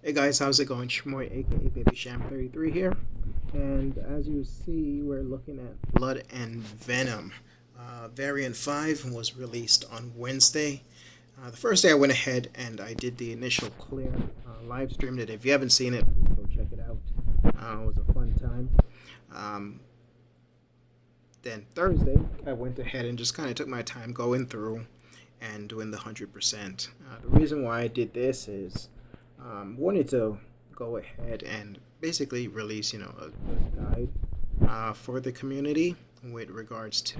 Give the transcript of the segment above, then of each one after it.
Hey guys, how's it going? Shmoy, aka Baby Sham 33 here. And as you see, we're looking at Blood and Venom. Variant 5 was released on Wednesday. The first day I went ahead and I did the initial clear, live streamed it. If you haven't seen it, please go check it out. It was a fun time. Um, then Thursday, I went ahead and just kind of took my time going through and doing the 100%. The reason why I did this is wanted to go ahead and basically release, a good guide for the community with regards to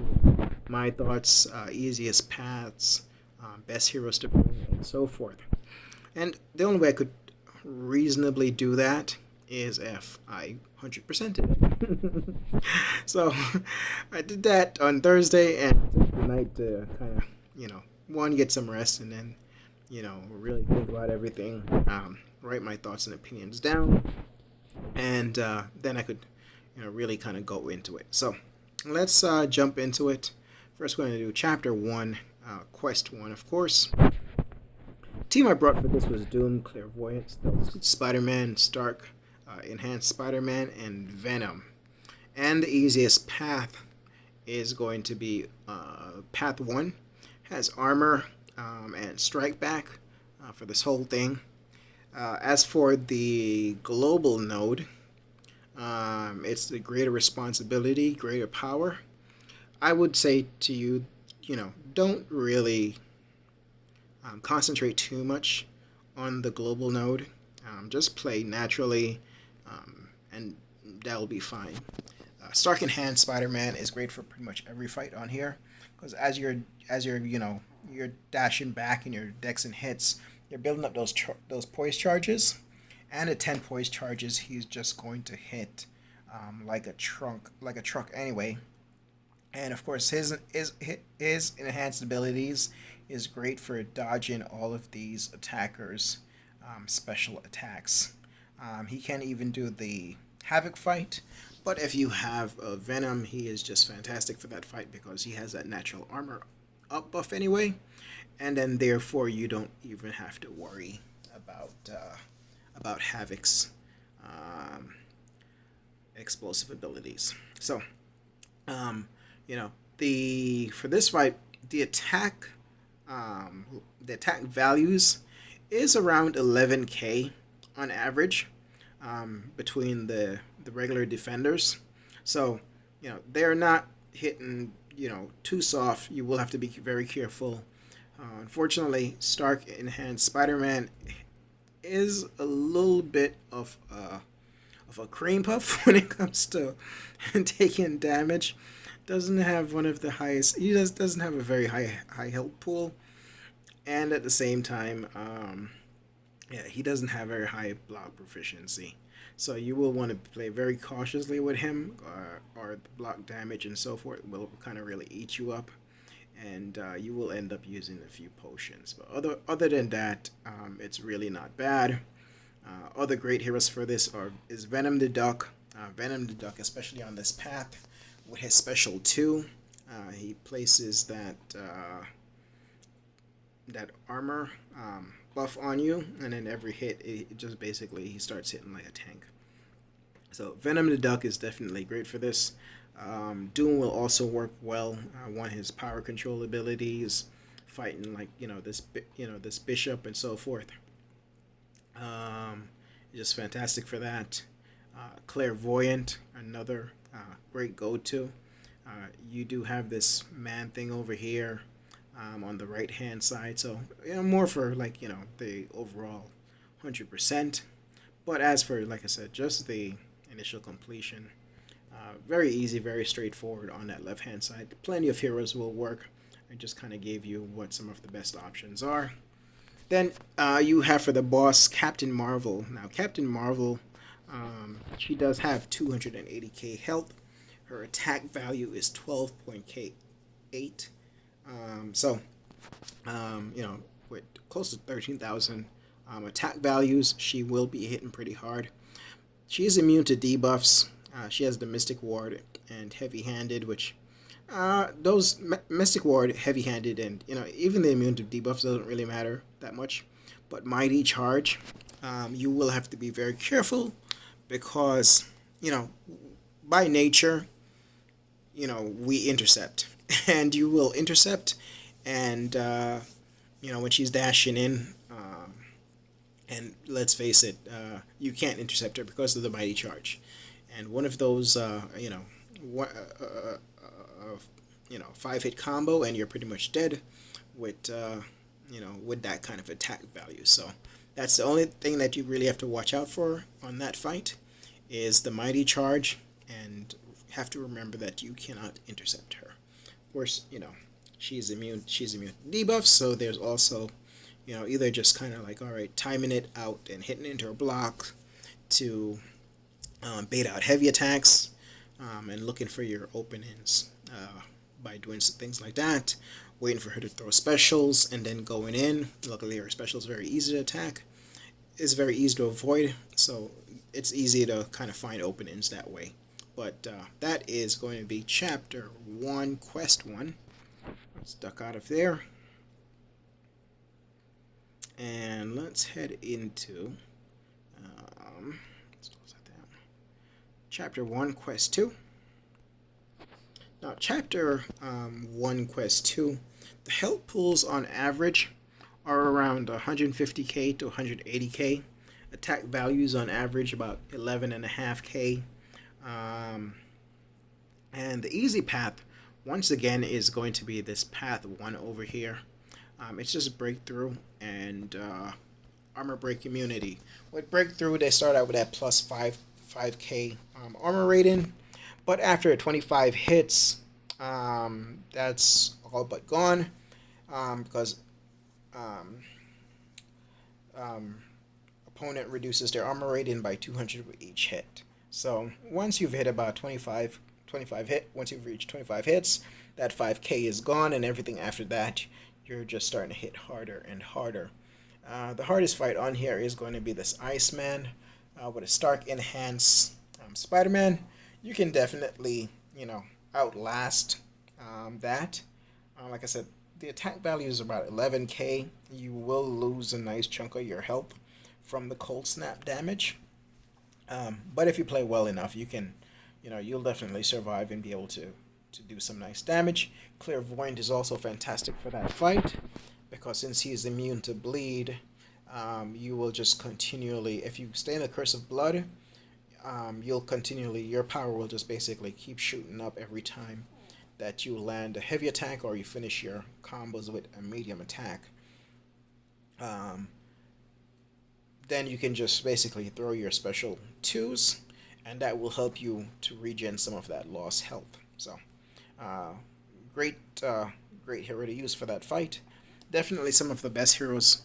my thoughts, easiest paths, best heroes to bring, and so forth. And the only way I could reasonably do that is if I 100%ed it. So I did that on Thursday and took the night to kind of, one, get some rest, and then really think about everything, write my thoughts and opinions down, and then I could, really kind of go into it. So let's jump into it. First, we're going to do Chapter 1, Quest 1, of course. Team I brought for this was Doom, Clairvoyant, Stealth Spider-Man, Stark, Enhanced Spider-Man, and Venom. And the easiest path is going to be Path 1. Has armor and strike back for this whole thing. As for the global node, it's the greater responsibility, greater power. I would say to you, don't really concentrate too much on the global node. Just play naturally, and that'll be fine. Stark Enhanced Spider-Man is great for pretty much every fight on here, because as you're you're dashing back and your decks and hits, you're building up those poise charges, and at 10 poise charges, he's just going to hit like a truck anyway. And of course, his enhanced abilities is great for dodging all of these attackers' special attacks. He can even do the Havoc fight, but if you have Venom, he is just fantastic for that fight because he has that natural armor up buff anyway, and then therefore you don't even have to worry about Havoc's explosive abilities. So, for this fight, the attack values is around 11k on average between the regular defenders. So, they're not hitting too soft. You will have to be very careful. Unfortunately, Stark Enhanced Spider-Man is a little bit of a cream puff when it comes to taking damage. Doesn't have one of the highest. He doesn't have a very high health pool, and at the same time, he doesn't have very high block proficiency. So you will want to play very cautiously with him, or the block damage and so forth will kind of really eat you up, and you will end up using a few potions. But other than that, it's really not bad. Other great heroes for this is Venom the Duck. Venom the Duck, especially on this path, with his special 2, he places that armor buff on you, and then every hit, it just basically he starts hitting like a tank. So Venom the Duck is definitely great for this. Doom will also work well. One of his power control abilities, fighting like this bishop and so forth. Just fantastic for that. Clairvoyant, another great go-to. You do have this man thing over here on the right hand side, so more for the overall 100%. But as for, like I said, just the initial completion, very easy, very straightforward on that left hand side. Plenty of heroes will work. I just kind of gave you what some of the best options are. Then you have for the boss Captain Marvel. Now Captain Marvel, she does have 280k health. Her attack value is 12.8. With close to 13,000 attack values, she will be hitting pretty hard. She is immune to debuffs. She has the Mystic Ward and Heavy Handed, which those Mystic Ward, Heavy Handed, and even the immune to debuffs doesn't really matter that much. But Mighty Charge you will have to be very careful because, by nature, we intercept. And you will intercept, and, when she's dashing in, and let's face it, you can't intercept her because of the mighty charge. And one of those, 5-hit combo, and you're pretty much dead with, with that kind of attack value. So that's the only thing that you really have to watch out for on that fight is the mighty charge, and have to remember that you cannot intercept her. Of course, she's immune to debuffs, so there's also, either just kind of like, all right, timing it out and hitting into a block to bait out heavy attacks, and looking for your openings by doing things like that, waiting for her to throw specials, and then going in. Luckily, her special is very easy to attack. It's very easy to avoid, so it's easy to kind of find openings that way. But that is going to be Chapter 1, Quest 1. Let's duck out of there. And let's head into let's close that down. Chapter 1, Quest 2. Now, Chapter 1, Quest 2, the health pools on average are around 150k to 180k. Attack values on average about 11.5k. And the easy path, once again, is going to be this path 1 over here. It's just breakthrough and armor break immunity. With breakthrough, they start out with that plus 5k armor rating, but after 25 hits, that's all but gone, because opponent reduces their armor rating by 200 with each hit. So once you've hit about 25 once you've reached 25 hits, that 5k is gone, and everything after that, you're just starting to hit harder and harder. The hardest fight on here is going to be this Iceman with a Stark Enhanced Spider-Man. You can definitely, outlast that. Like I said, the attack value is about 11k. You will lose a nice chunk of your health from the cold snap damage. But if you play well enough, you can, you'll definitely survive and be able to do some nice damage. Clairvoyant is also fantastic for that fight, because since he is immune to bleed, you will just continually, if you stay in the Curse of Blood, your power will just basically keep shooting up every time that you land a heavy attack or you finish your combos with a medium attack. Then you can just basically throw your special 2s, and that will help you to regen some of that lost health. So, great hero to use for that fight. Definitely some of the best heroes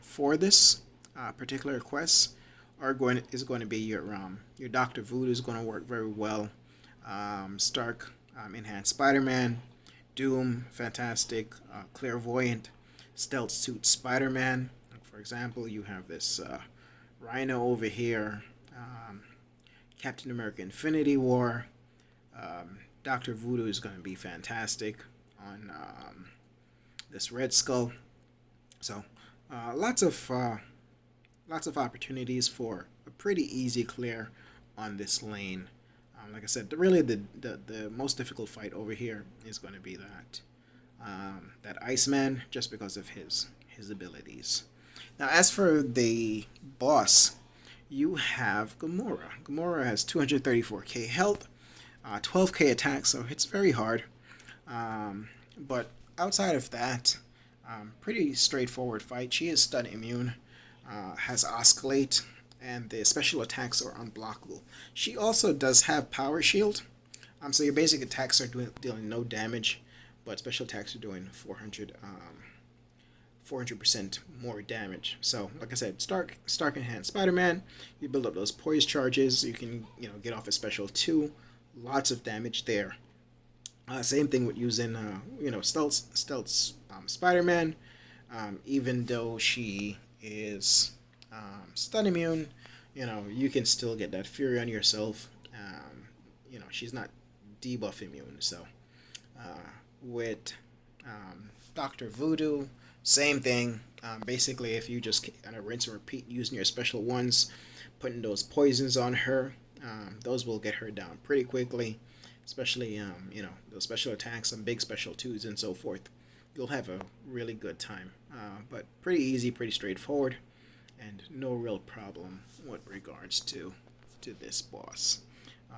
for this particular quest is going to be your Dr. Voodoo is going to work very well. Stark Enhanced Spider-Man, Doom, fantastic. Clairvoyant, Stealth Suit Spider-Man. For example, you have this Rhino over here, Captain America Infinity War. Dr. Voodoo is going to be fantastic on this Red Skull. So lots of opportunities for a pretty easy clear on this lane. Like I said, the most difficult fight over here is going to be that Iceman, just because of his abilities. Now, as for the boss, you have Gamora. Gamora has 234k health, 12k attack, so it's very hard. But outside of that, pretty straightforward fight. She is stun immune, has Oscillate, and the special attacks are unblockable. She also does have Power Shield, so your basic attacks are dealing no damage, but special attacks are doing 400% more damage. So, like I said, Stark Enhanced Spider-Man, you build up those poise charges, you can get off a special 2, lots of damage there. Same thing with using Stealth Spider-Man, even though she is stun immune, you can still get that fury on yourself. She's not debuff immune. So with Dr. Voodoo, Same thing. Basically, if you just kind of rinse and repeat using your special ones, putting those poisons on her, those will get her down pretty quickly. Especially, those special attacks, some big special twos, and so forth. You'll have a really good time. But pretty easy, pretty straightforward, and no real problem with regards to this boss.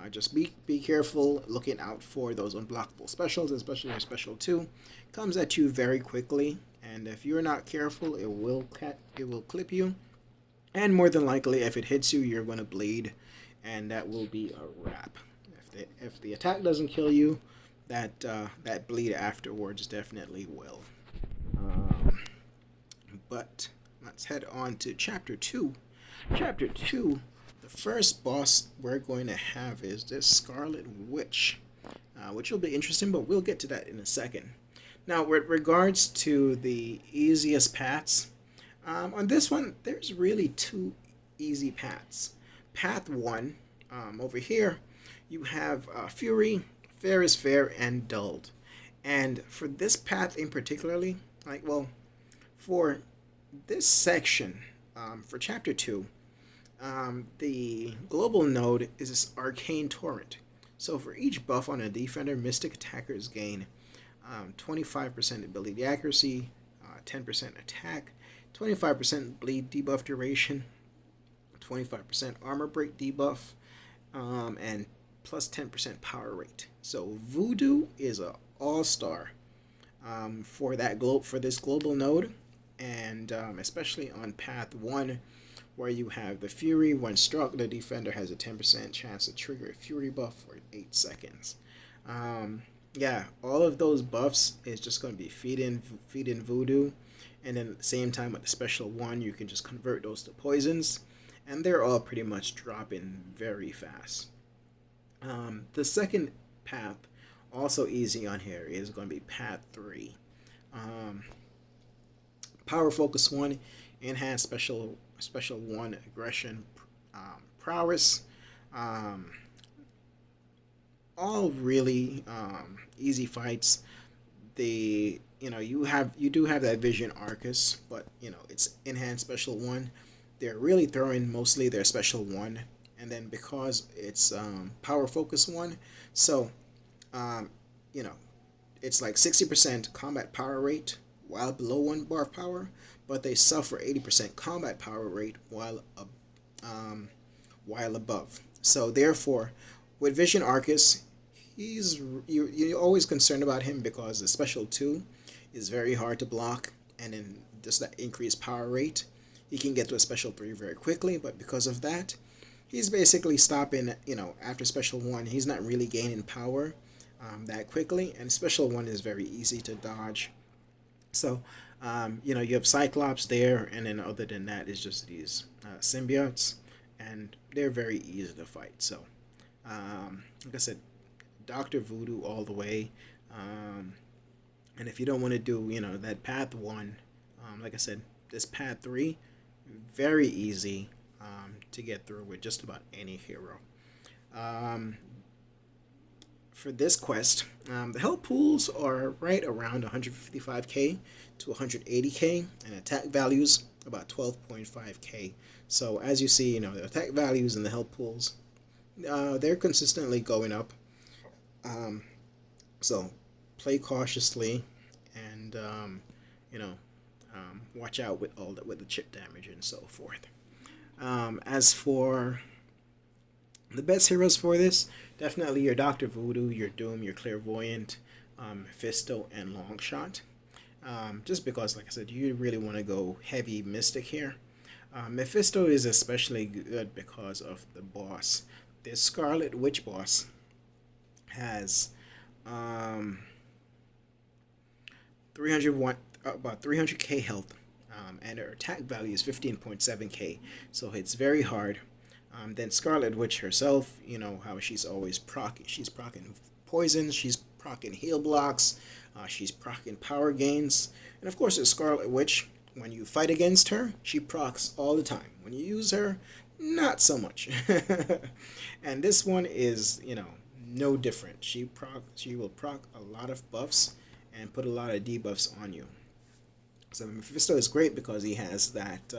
Just be careful, looking out for those unblockable specials, especially your special 2. Comes at you very quickly, and if you're not careful, it will clip you, and more than likely, if it hits you, you're going to bleed, and that will be a wrap. If the attack doesn't kill you, that bleed afterwards definitely will. But let's head on to Chapter 2. Chapter 2, the first boss we're going to have is this Scarlet Witch, which will be interesting, but we'll get to that in a second. Now, with regards to the easiest paths, on this one, there's really 2 easy paths. Path 1, over here, you have Fury, Fair is Fair, and Dulled. And for this path in particularly, for this section, for Chapter 2, the global node is this Arcane Torrent. So for each buff on a defender, Mystic attackers gain 25% ability accuracy, 10% attack, 25% bleed debuff duration, 25% armor break debuff, and plus 10% power rate. So Voodoo is a all-star for this global node, and especially on path 1, where you have the Fury. When struck, the defender has a 10% chance to trigger a Fury buff for 8 seconds. All of those buffs is just going to be feed in Voodoo, and then at the same time with the special 1, you can just convert those to poisons, and they're all pretty much dropping very fast. The second path, also easy on here, is going to be path 3. Power focus 1, enhanced special 1 aggression, prowess. All really easy fights. You do have that Vision Arcus, but it's enhanced special 1. They're really throwing mostly their special 1, and then because it's power focus 1, so it's like 60% combat power rate while below 1 bar of power, but they suffer 80% combat power rate while above. So therefore, with Vision Arcus, you're always concerned about him because the special 2 is very hard to block, and then just that increased power rate, he can get to a special 3 very quickly, but because of that, he's basically stopping, after special 1, he's not really gaining power that quickly, and special 1 is very easy to dodge. So, you have Cyclops there, and then other than that, it's just these symbiotes, and they're very easy to fight. So, like I said, Dr. Voodoo all the way. And if you don't want to do, that path 1, like I said, this path 3, very easy to get through with just about any hero. For this quest, the health pools are right around 155k to 180k, and attack values about 12.5k. So as you see, the attack values and the health pools, they're consistently going up. So play cautiously, and watch out with the chip damage and so forth. As for the best heroes for this, definitely your Dr. Voodoo, your Doom, your Clairvoyant, Mephisto, and Longshot. Just because, like I said, you really want to go heavy Mystic here. Mephisto is especially good because of the boss. This Scarlet Witch boss has about 300k health, and her attack value is 15.7k, so it's very hard. Then Scarlet Witch herself, how she's always procking. She's procking poisons, she's procking heal blocks, she's procking power gains. And of course, the Scarlet Witch, when you fight against her, she procs all the time. When you use her, not so much. And this one is, no different. She will proc a lot of buffs and put a lot of debuffs on you. So Mephisto is great because he has that.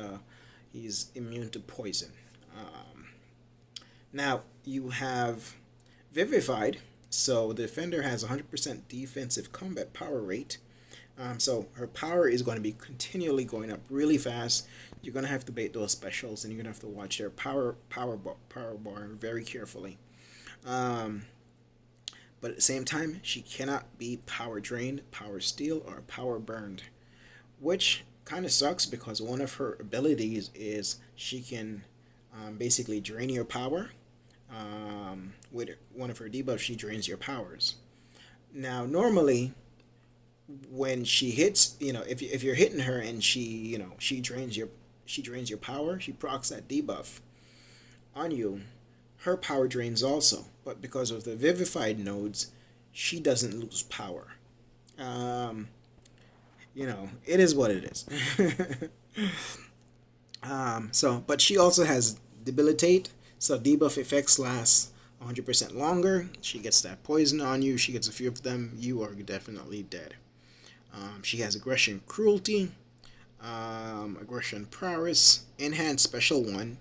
He's immune to poison. Um, Now you have Vivified. So the defender has 100% defensive combat power rate. So her power is going to be continually going up really fast. You're going to have to bait those specials, and you're going to have to watch their power bar very carefully. Um, but at the same time, she cannot be power drained, power steal, or power burned, which kind of sucks because one of her abilities is she can basically drain your power. With one of her debuffs, she drains your powers. Now, normally, when she hits, if you're hitting her and she drains your power, she procs that debuff on you. Her power drains also, but because of the vivified nodes, she doesn't lose power. Um, it is what it is. But she also has debilitate, so debuff effects last 100% longer. She gets that poison on you. She gets a few of them. You are definitely dead. She has aggression, cruelty, aggression, prowess, enhanced special 1,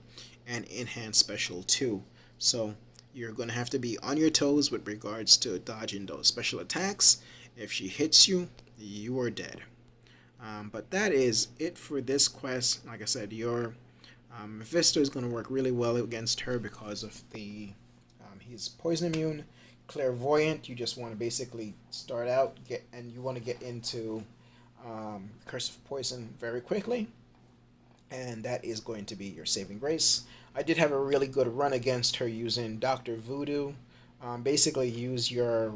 and enhanced special 2. So you're going to have to be on your toes with regards to dodging those special attacks. If she hits you, you are dead. But that is it for this quest. Like I said, your Mephisto is going to work really well against her because of he's poison immune. Clairvoyant, you just want to basically start out you want to get into Curse of Poison very quickly, and that is going to be your saving grace. I did have a really good run against her using Dr. Voodoo. Basically, use your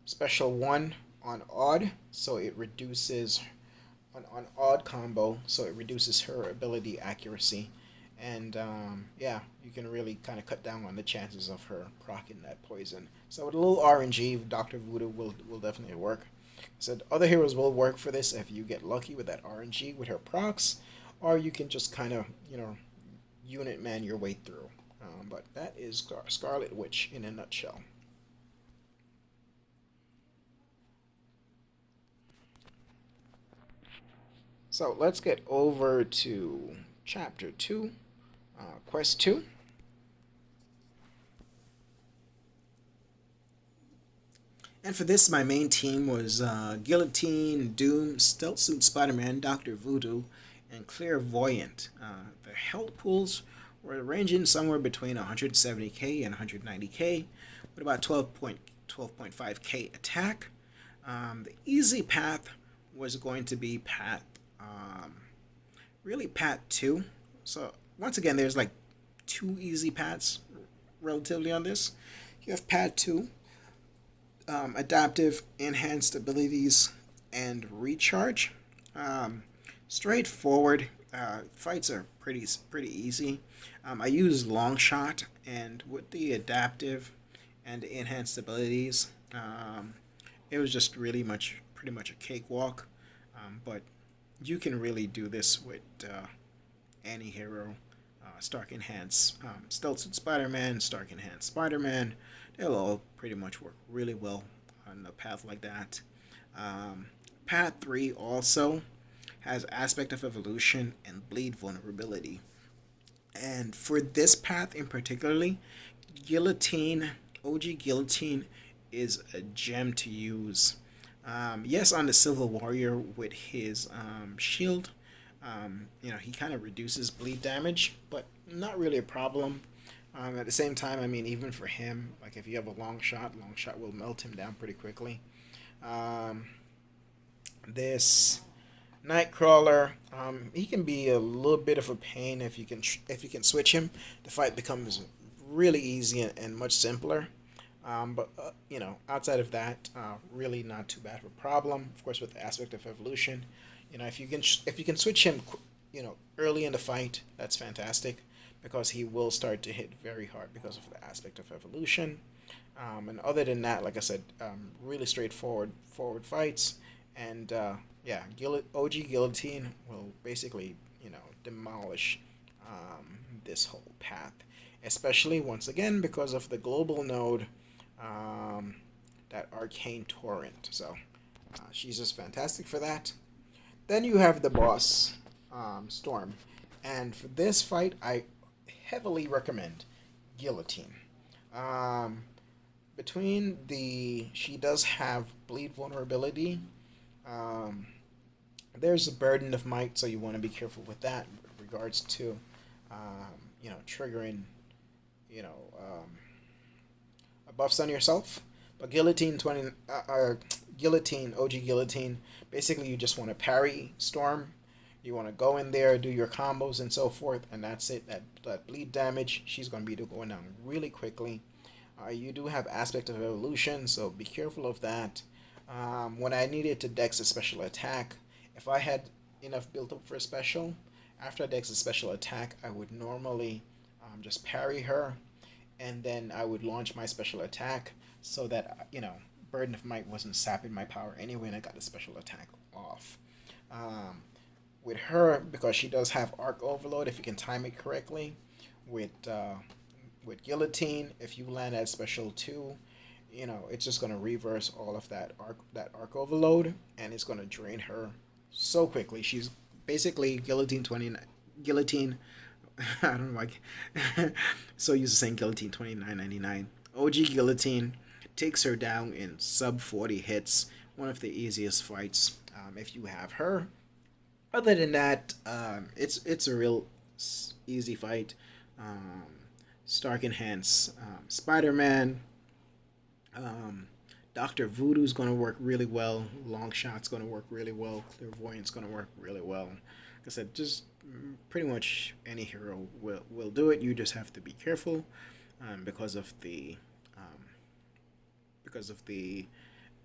special 1 on odd, so it reduces on odd combo, so it reduces her ability accuracy. And you can really kind of cut down on the chances of her proccing that poison. So with a little RNG, Dr. Voodoo will definitely work. So other heroes will work for this if you get lucky with that RNG with her procs, or you can just kind of unit man your way through. But that is Scarlet Witch in a nutshell. So let's get over to Chapter 2, Quest 2. And for this, my main team was Guillotine, Doom, Stealth Suit Spider-Man, Dr. Voodoo, and Clairvoyant. The health pools were ranging somewhere between 170k and 190k, with about 12.5k attack. The easy path was going to be path 2. So once again, there's like 2 easy paths relatively on this. You have path 2, adaptive, enhanced abilities, and recharge. Straightforward. Fights are pretty easy. I use long shot, and with the adaptive and enhanced abilities, it was just pretty much a cakewalk. But you can really do this with any hero. Stark Enhanced Stealth Suit Spider-Man, Stark Enhanced Spider-Man. They'll all pretty much work really well on a path like that. Path 3 also has Aspect of Evolution and Bleed Vulnerability. And for this path in particularly, OG Guillotine is a gem to use. Yes, on the Silver Warrior with his shield, he kind of reduces bleed damage, but not really a problem. At the same time, I mean, even for him, like if you have a long shot will melt him down pretty quickly. This Nightcrawler, he can be a little bit of a pain if you can switch him. The fight becomes really easy and much simpler. But outside of that, really not too bad of a problem. Of course, with the Aspect of Evolution, if you can switch him, early in the fight, that's fantastic, because he will start to hit very hard because of the Aspect of Evolution. And other than that, like I said, really straightforward fights, and OG Guillotine will basically demolish this whole path, especially once again because of the global node. that arcane torrent. So she's just fantastic for that. Then you have the boss, Storm. And for this fight, I heavily recommend Guillotine. Um, she does have bleed vulnerability. Um, there's a burden of might, so you want to be careful with that in regards to, triggering, you know, buffs on yourself. But Guillotine, OG Guillotine, basically you just want to parry Storm. You want to go in there, do your combos and so forth, and that's it. That bleed damage, she's going to be going down really quickly. You do have aspect of evolution, so be careful of that. When I needed to dex a special attack, if I had enough built up for a special, after I dex a special attack, I would normally just parry her, and then I would launch my special attack so that, Burden of Might wasn't sapping my power anyway, and I got the special attack off. With her, because she does have arc overload, if you can time it correctly, with Guillotine, if you land at special 2, it's just going to reverse all of that arc overload, and it's going to drain her so quickly. She's basically Guillotine 29. Guillotine, I don't know why. So used to saying Guillotine 29.99. OG Guillotine takes her down in sub 40 hits. One of the easiest fights if you have her. Other than that, it's a real easy fight. Stark Enhance, Spider-Man, Dr. Voodoo's going to work really well. Longshot's going to work really well. Clairvoyant's going to work really well. Like I said, just pretty much any hero will do it. You just have to be careful because of the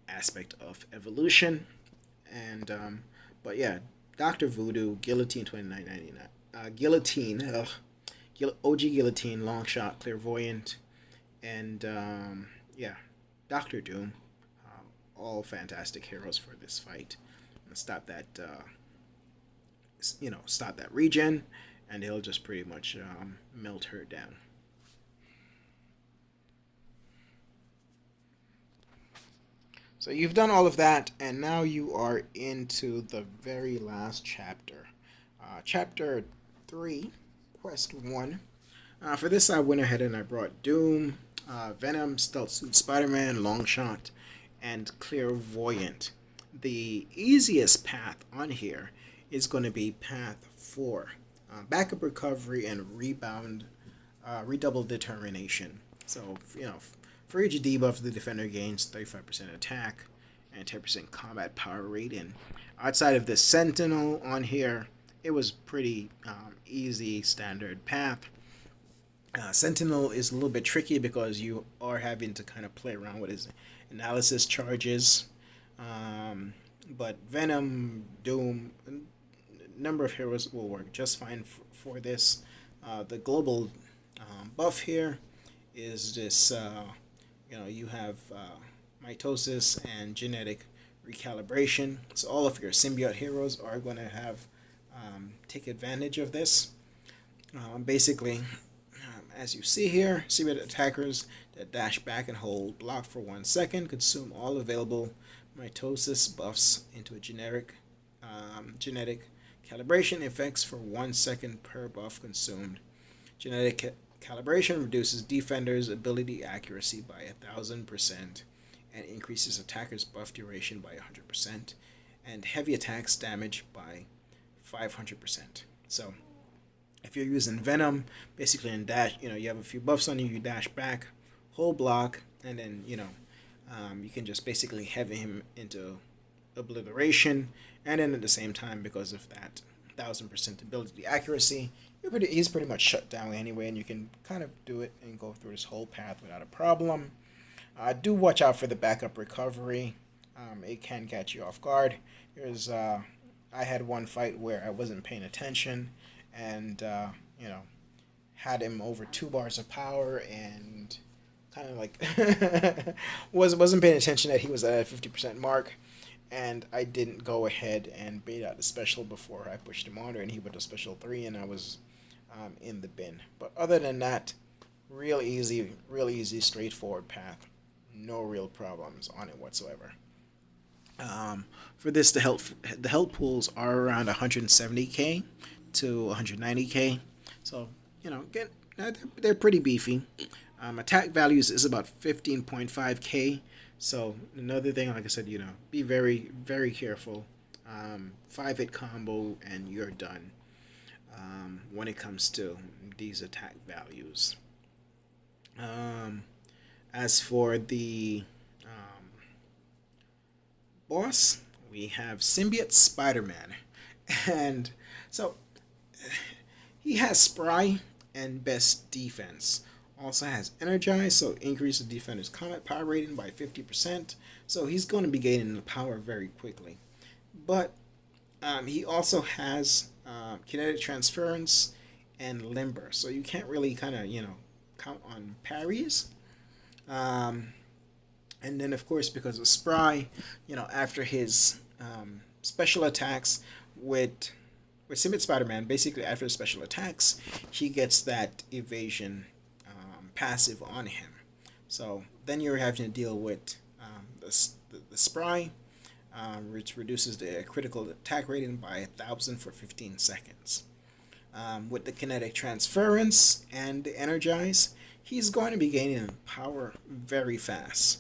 aspect of evolution. And but yeah, Dr. Voodoo, Guillotine 29.99, Guillotine, OG Guillotine, Longshot, Clairvoyant, and Doctor Doom, all fantastic heroes for this fight. And stop that regen, and he'll just pretty much melt her down. So you've done all of that, and now you are into the very last chapter. Chapter 3, Quest 1. For this, I went ahead and I brought Doom, Venom, Stealth Suit Spider-Man, Longshot, and Clairvoyant. The easiest path on here is going to be Path 4. Backup Recovery and Rebound, Redoubled Determination. So, for each debuff, the defender gains 35% attack and 10% combat power rating. Outside of the Sentinel on here, it was pretty easy standard path. Sentinel is a little bit tricky because you are having to kind of play around with his analysis charges. But Venom, Doom, a number of heroes will work just fine for this. The global buff here is this, you have mitosis and genetic recalibration. So all of your symbiote heroes are going to have take advantage of this. Basically, as you see here, symbiote attackers that dash back and hold block for 1 second consume all available mitosis buffs into a genetic calibration effects for 1 second per buff consumed. Genetic calibration reduces defenders' ability accuracy by 1,000% and increases attackers' buff duration by 100% and heavy attacks damage by 500%. So if you're using Venom, basically in dash, you have a few buffs on you, you dash back, whole block, and then, you can just basically heavy him into obliteration, and then at the same time, because of that 1,000% ability accuracy, he's pretty much shut down anyway, and you can kind of do it and go through this whole path without a problem. Do watch out for the backup recovery. It can catch you off guard. I had one fight where I wasn't paying attention, and had him over 2 bars of power, and kind of like wasn't paying attention that he was at a 50% mark, and I didn't go ahead and bait out the special before I pushed him on her, and he went to special 3, and I was in the bin. But other than that, real easy, straightforward path. no real problems on it whatsoever. For this, the health pools are around 170k to 190k, so again, they're pretty beefy. Attack values is about 15.5k. So another thing, like I said, be very very careful. 5-hit combo and you're done. When it comes to these attack values. As for the boss, we have Symbiote Spider-Man. And so he has Spry and Best Defense. Also has Energize, so increase the defender's combat power rating by 50%. So he's going to be gaining the power very quickly. But he also has kinetic transference and limber, so you can't really kind of count on parries. And then of course, because of Spry, after his special attacks with Symbiote Spider-Man, basically after his special attacks, he gets that evasion passive on him. So then you're having to deal with the Spry, which reduces the critical attack rating by 1,000 for 15 seconds. With the kinetic transference and the energize, he's going to be gaining power very fast.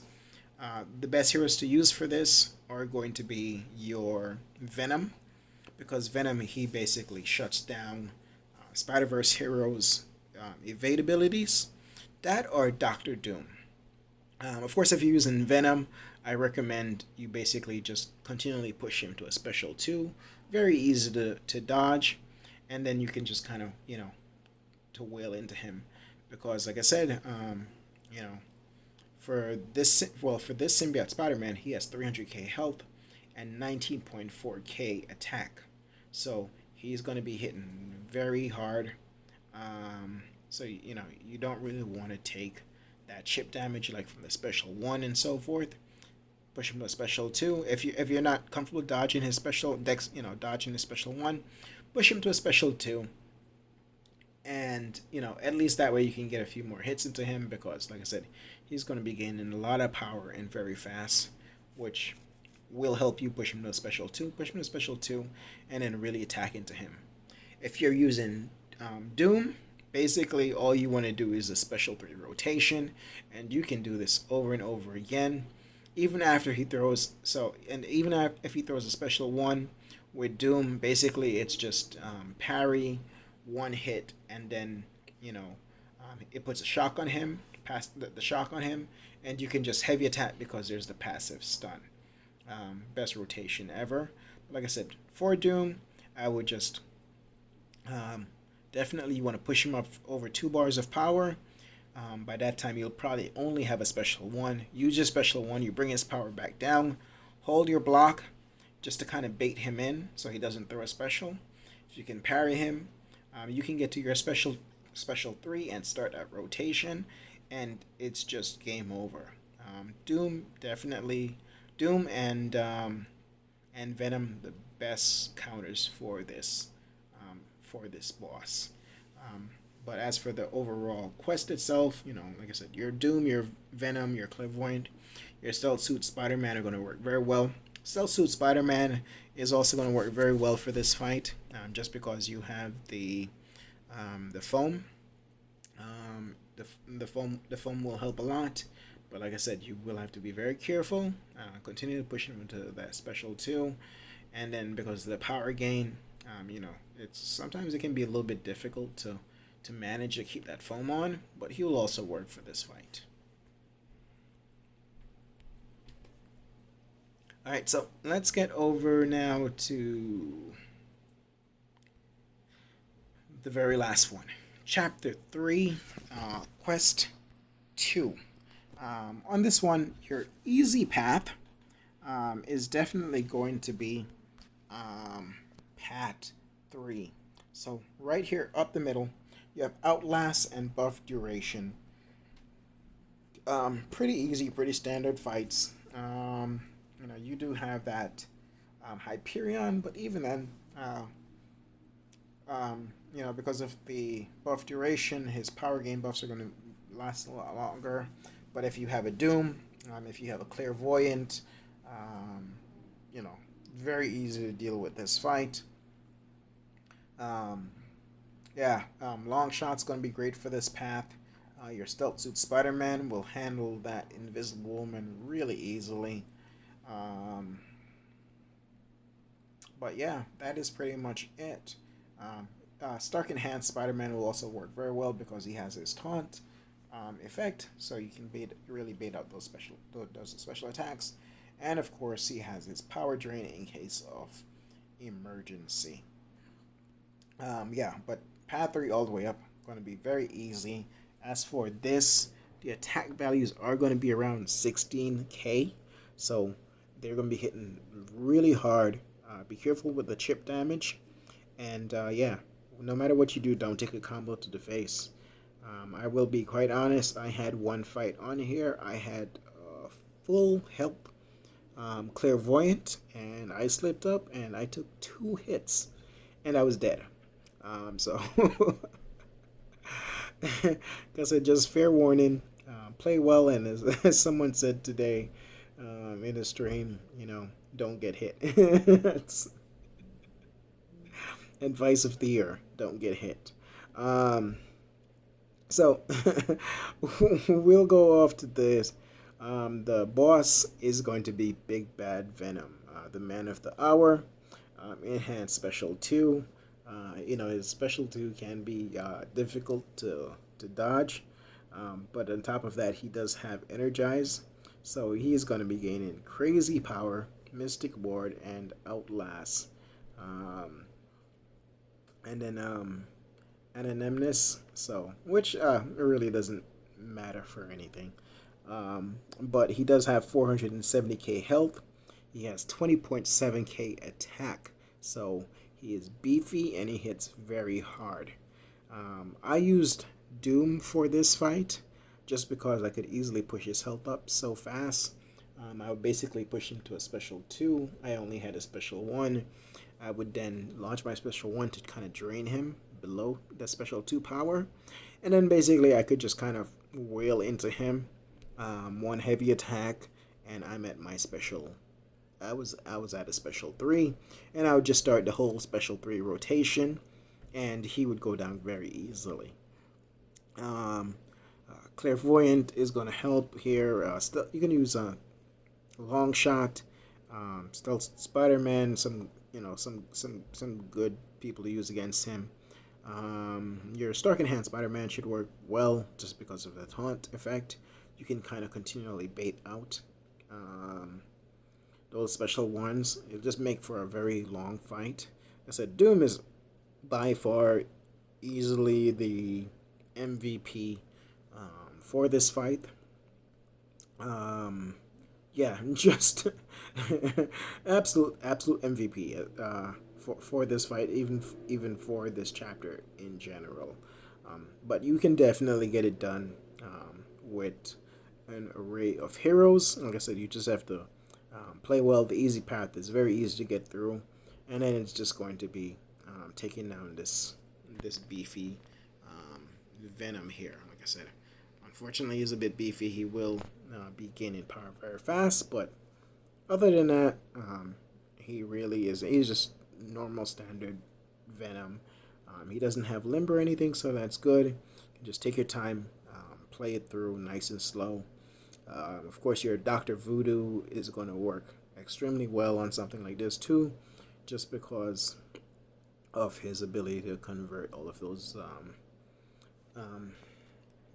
The best heroes to use for this are going to be your Venom, because Venom, he basically shuts down Spider-Verse heroes' evade abilities. That or Doctor Doom. Of course, if you're using Venom, I recommend you basically just continually push him to a special 2. Very easy to dodge, and then you can just kind of, to wail into him. Because, like I said, for this Symbiote Spider-Man, he has 300k health and 19.4k attack. So he's going to be hitting very hard. So you don't really want to take that chip damage like from the special 1 and so forth. Push him to a special 2. If you're not comfortable dodging his special dodging his special 1, push him to a special 2. And at least that way you can get a few more hits into him, because like I said, he's going to be gaining a lot of power and very fast, which will help you push him to a special 2, and then really attack into him. If you're using Doom, basically all you want to do is a special 3 rotation, and you can do this over and over again, even after he throws. Even if he throws a special 1 with Doom, basically it's just parry, 1 hit, and then it puts a shock on him, pass the shock on him, and you can just heavy attack because there's the passive stun. Best rotation ever. Like I said, for Doom, I would just definitely, you want to push him up over 2 bars of power. By that time, you'll probably only have a special 1. Use your special 1, you bring his power back down, hold your block just to kind of bait him in so he doesn't throw a special. If you can parry him, you can get to your special 3 and start that rotation, and it's just game over. Doom and Venom, the best counters for this boss. But as for the overall quest itself, like I said, your Doom, your Venom, your Clairvoyant, your Stealth Suit Spider-Man are going to work very well. Stealth Suit Spider-Man is also going to work very well for this fight, just because you have the foam. The foam will help a lot, but like I said, you will have to be very careful. Continue to push him into that special 2, and then because of the power gain, sometimes it can be a little bit difficult to manage to keep that foam on, but he will also work for this fight. Alright, so let's get over now to the very last one. Chapter 3, Quest 2. On this one, your easy path is definitely going to be Pat 3. So right here up the middle, you have Outlast and Buff Duration. Pretty easy, pretty standard fights. You do have that Hyperion, but even then, because of the buff duration, his power gain buffs are going to last a lot longer. But if you have a Doom, If you have a Clairvoyant, um, you know, very easy to deal with this fight. Um, Long shot's going to be great for this path. Your stealth suit Spider-Man will handle that Invisible Woman really easily. Um, but yeah, that is pretty much it. Stark Enhanced Spider-Man will also work very well because he has his taunt effect, so you can really bait out those special attacks. And of course, he has his power drain in case of emergency. But path 3 all the way up going to be very easy. As for this, the attack values are going to be around 16k, so they're going to be hitting really hard. Be careful with the chip damage, and no matter what you do, don't take a combo to the face. I will be quite honest, I had one fight on here. I had full health Clairvoyant, and I slipped up, and I took 2 hits, and I was dead. So, because I just fair warning, play well, and as someone said today in a stream, don't get hit. Advice of the year: don't get hit. So we'll go off to this. The boss is going to be Big Bad Venom, the man of the hour. Enhanced Special 2. His Special 2 can be difficult to dodge, but on top of that, he does have Energize, so he's going to be gaining Crazy Power, Mystic Ward, and Outlast. And then Anonymous, which really doesn't matter for anything. But he does have 470k health. He has 20.7k attack, so he is beefy and he hits very hard. I used Doom for this fight just because I could easily push his health up so fast. I would basically push him to a special 2. I only had a special 1. I would then launch my special 1 to kind of drain him below the special 2 power. And then basically I could just kind of wail into him. One heavy attack, and I'm at my special. I was at a special 3, and I would just start the whole special 3 rotation, and he would go down very easily. Clairvoyant is going to help here. You can use long shot, stealth Spider-Man, some good people to use against him. Your Stark Enhanced Spider-Man should work well just because of the taunt effect. You can kind of continually bait out those special ones. It'll just make for a very long fight. Like I said, Doom is by far easily the MVP for this fight. Just absolute MVP for this fight, even for this chapter in general. But you can definitely get it done with an array of heroes. Like I said, you just have to play well. The easy path is very easy to get through, and then it's just going to be taking down this beefy Venom here. Like I said, unfortunately, he's a bit beefy. He will be gaining power very fast, but other than that, he really is. He's just normal standard Venom. He doesn't have limb or anything, so that's good. You can just take your time, play it through nice and slow. Of course, your Dr. Voodoo is going to work extremely well on something like this too, just because of his ability to convert all of those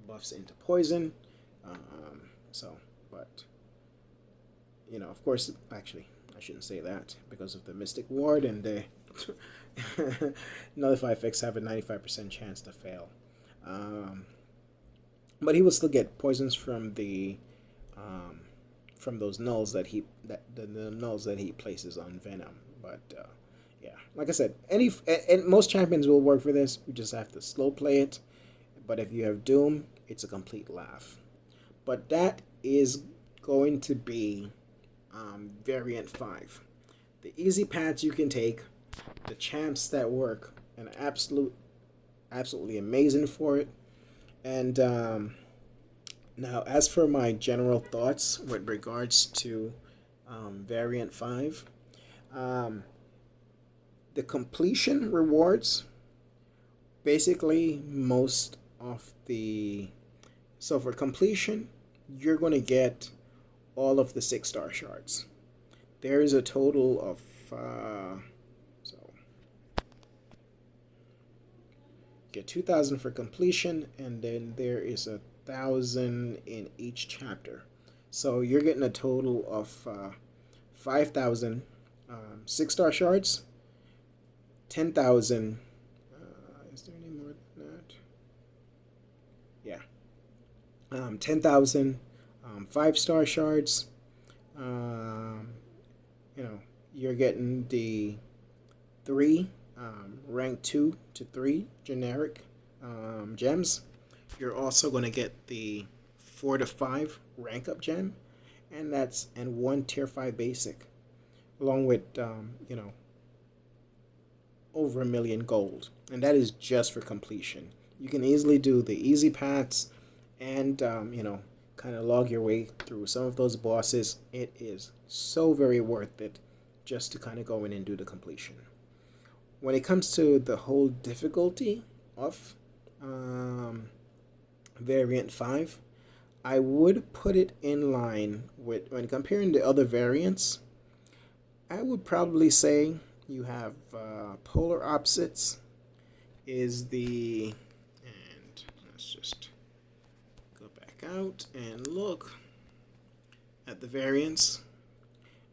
buffs into poison. Of course, actually, I shouldn't say that because of the Mystic Ward, and the Nullify effects have a 95% chance to fail. But he will still get poisons from the from those nulls that the nulls that he places on Venom. But like I said, and most champions will work for this. You just have to slow play it. But if you have Doom, it's a complete laugh. But that is going to be variant 5. The easy paths you can take, the champs that work, and absolutely amazing for it. And Now, as for my general thoughts with regards to Variant 5, um, the completion rewards, basically most of the... So for completion, you're going to get all of the 6-star shards. There is a total of... so get 2,000 for completion, and then there is 1,000 in each chapter. So you're getting a total of 5,000 6-star shards, 10,000. Is there any more than that? Yeah. 10,000 5-star shards. You're getting the 3 rank 2 to 3 generic gems. You're also going to get the 4 to 5 rank up gem, and 1 tier 5 basic, along with over 1 million gold, and that is just for completion. You can easily do the easy paths and kind of log your way through some of those bosses. It is so very worth it just to kind of go in and do the completion. When it comes to the whole difficulty of Variant 5, I would put it in line with, when comparing the other variants, I would probably say you have polar opposites is the... And let's just go back out and look at the variants.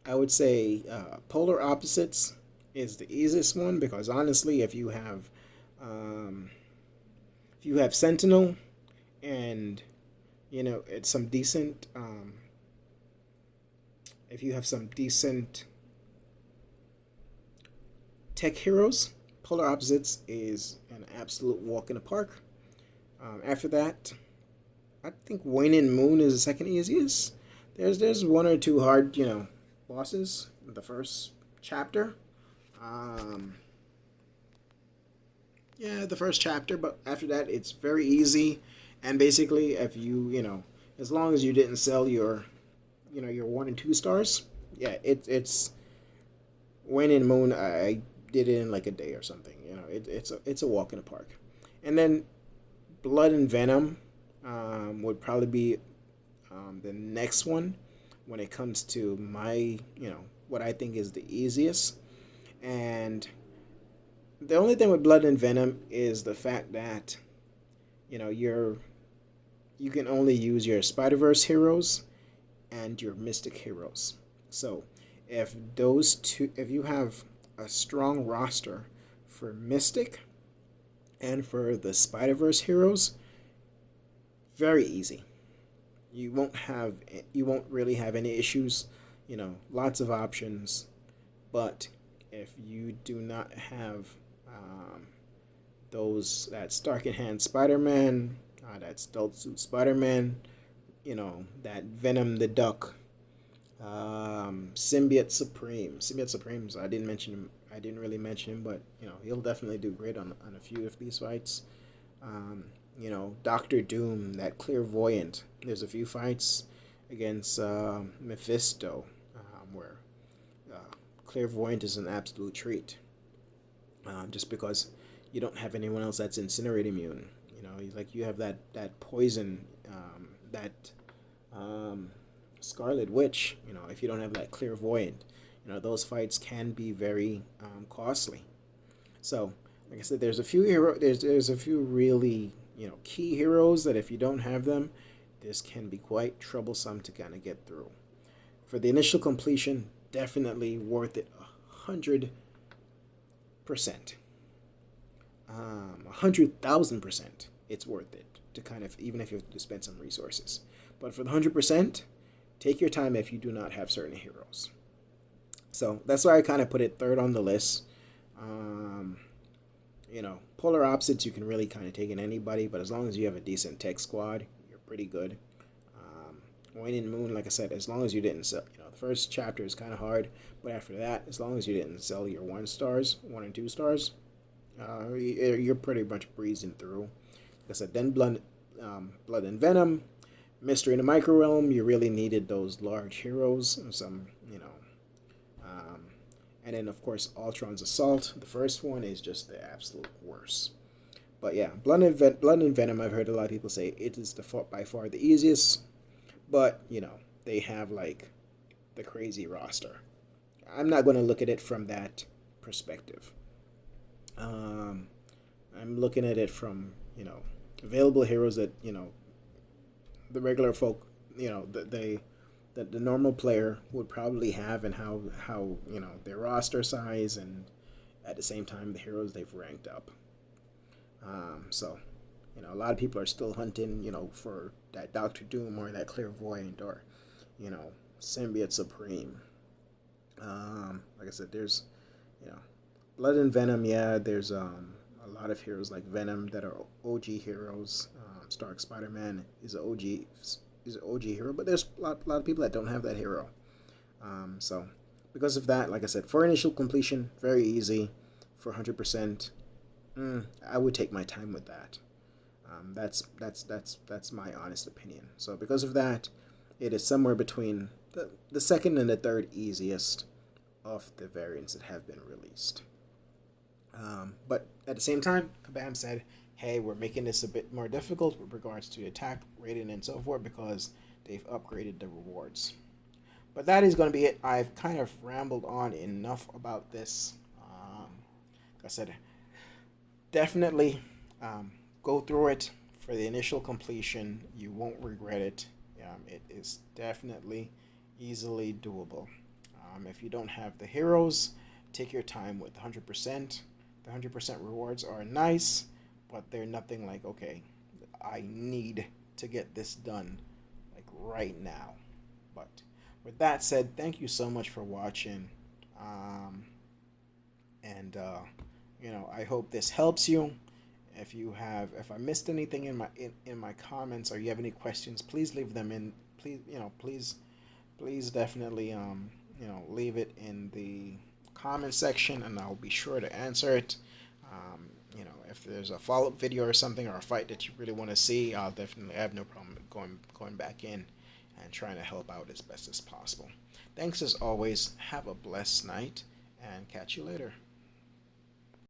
I would say polar opposites is the easiest one, because honestly, if you have Sentinel and it's some decent if you have some decent tech heroes, polar opposites is an absolute walk in the park. After that, I think Waning Moon is the second easiest. There's one or two hard bosses in the first chapter. The first chapter, but after that it's very easy. And basically, if you as long as you didn't sell your 1 and 2 stars, it's Waning Moon. I did it in like a day or something. It's a walk in the park. And then Blood and Venom would probably be the next one when it comes to my what I think is the easiest. And the only thing with Blood and Venom is the fact that you can only use your Spider-Verse heroes and your Mystic heroes. So if you have a strong roster for Mystic and for the Spider-Verse heroes, very easy. You won't really have any issues. Lots of options. But if you do not have that Stark in Hand Spider-Man, that Stealth Suit Spider-Man, that Venom the Duck, Symbiote Supremes. I didn't really mention him, but he'll definitely do great on a few of these fights. Doctor Doom, that Clairvoyant. There's a few fights against Mephisto where Clairvoyant is an absolute treat. Just because you don't have anyone else that's Incinerate immune. You have that poison, that Scarlet Witch. If you don't have that Clairvoyant, those fights can be very costly. So, like I said, there's a few really key heroes that if you don't have them, this can be quite troublesome to kind of get through. For the initial completion, definitely worth it 100%. 100,000%, it's worth it to kind of, even if you have to spend some resources. But for the 100%, take your time if you do not have certain heroes. So that's why I kind of put it third on the list. Polar opposites, you can really kind of take in anybody, but as long as you have a decent tech squad, you're pretty good. Waning Moon, like I said, as long as you didn't sell, the first chapter is kind of hard, but after that, as long as you didn't sell your 1 and 2 stars, you're pretty much breezing through. Like I said, then Blood and Venom, Mystery in the Micro Realm, you really needed those large heroes, some, um, and then of course Ultron's Assault. The first one is just the absolute worst. But yeah, Blood and Venom. I've heard a lot of people say it is by far the easiest, but they have like the crazy roster. I'm not going to look at it from that perspective. Um, I'm looking at it from available heroes that the regular folk that the normal player would probably have, and how their roster size, and at the same time the heroes they've ranked up. So a lot of people are still hunting for that Doctor Doom or that Clairvoyant or Symbiote Supreme. Like I said, there's you know Blood and Venom. Yeah, there's a lot of heroes like Venom that are OG heroes. Stark Spider-Man is an OG hero, but there's a lot of people that don't have that hero. So because of that, like I said, for initial completion, very easy. For 100%, I would take my time with that. That's my honest opinion. So because of that, it is somewhere between the second and the third easiest of the variants that have been released. But at the same time, Kabam said, hey, we're making this a bit more difficult with regards to attack rating and so forth because they've upgraded the rewards. But that is going to be it. I've kind of rambled on enough about this. Like I said, definitely go through it for the initial completion. You won't regret it. It is definitely easily doable. If you don't have the heroes, take your time with 100%. The 100% rewards are nice, but they're nothing like, okay, I need to get this done like right now. But with that said, thank you so much for watching. And I hope this helps you. If I missed anything in my comments, or you have any questions, please leave them in. Please definitely leave it in the comment section, and I'll be sure to answer it. If there's a follow-up video or something, or a fight that you really want to see, I have no problem going back in and trying to help out as best as possible. Thanks as always. Have a blessed night, and catch you later.